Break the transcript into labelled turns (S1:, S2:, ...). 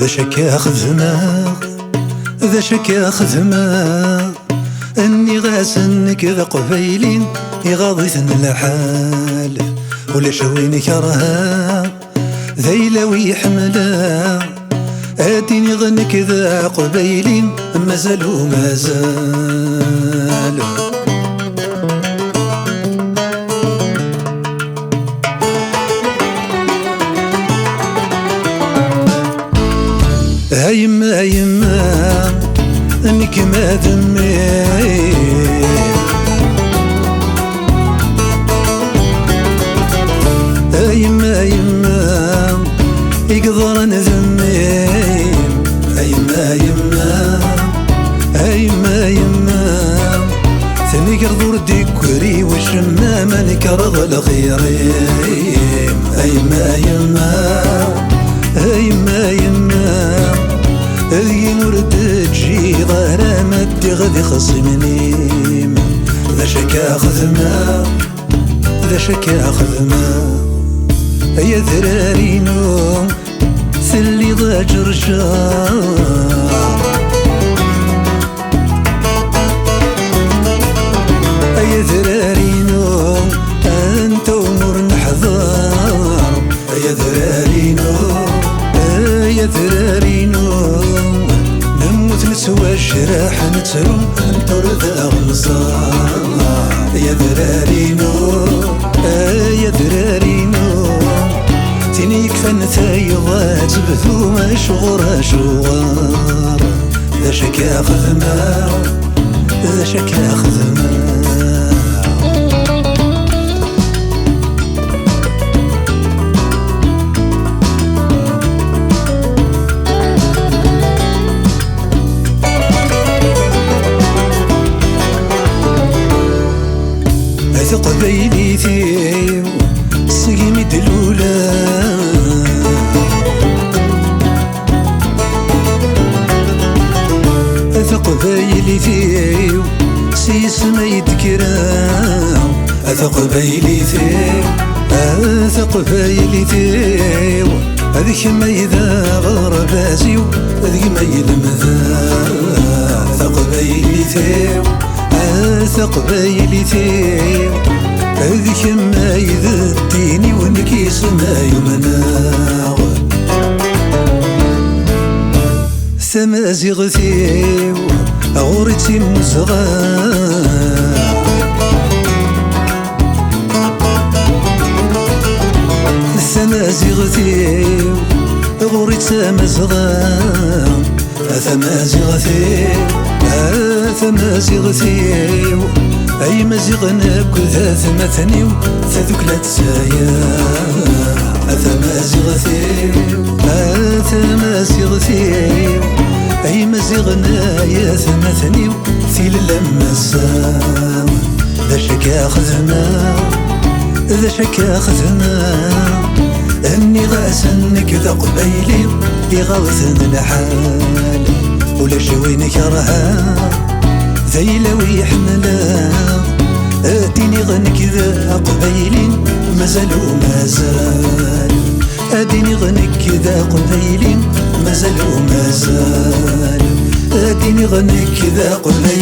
S1: شك خدمة ذا شك خدمة اني غاسنك ذا قبيلين يغاضيثن الحال ولا شوين كرها ذيلوي حملا اديني ظنك ذا قبيلين مازالو مازالو يما يما انك ما ذمي يما يما يقدر نذمي يما يما يما يما ثني قرضور ديكوري والشمام نكرض الخيرين يما يما يما يما ذي نورد تجي ظهر مدي غدي خصمني ذا شكا خدمة ذا شكا خدمة يا ذرارينو ثلي ضاج رجال يا ذرارينو انت ونور نحضر يا ذرارينو يا ذرارينو نموت نسوى الشراح نترو نطرد أغلصار يا ذرارينو يا ذرارينو تيني يكفى نتايضات بثو مشغورة شغار ذا شكا خدمة ذا شكا خدمة قبيلي ثيو سقيمي دلولا قبيلي ثيو سيس ما يذكرا قبيلي ثيو قبيلي ثيو هذيك ما إذا غرب بازيو هذيك ما يلمذا قبيلي ثيو قبيلي ثيو هذيك ما يذديني ونكيس ما يمناغ ثمازيغ ثيو غورتي مزغار ثمازيغ ثيو غورتي مزغار ثمازيغ ثيو ثمازيغ ثيو أي مزيغنا كذا ثمثنيو ثذوك لا تسايا ثمازيغ ثيو ثمازيغ ثيو أي مزيغنا يا ثمثنيو ثيل لما السام ذا شكا خدمة ذا شكا خدمة أني غاسنك ذا قبيلي يغاوثن الحال ولا شوين كرها ذيلوي حملا اديني غنك ذا قبيلين مازالو مازال اديني غنك ذا قبيلين مازالو مازال اديني غنك ذا قبيلين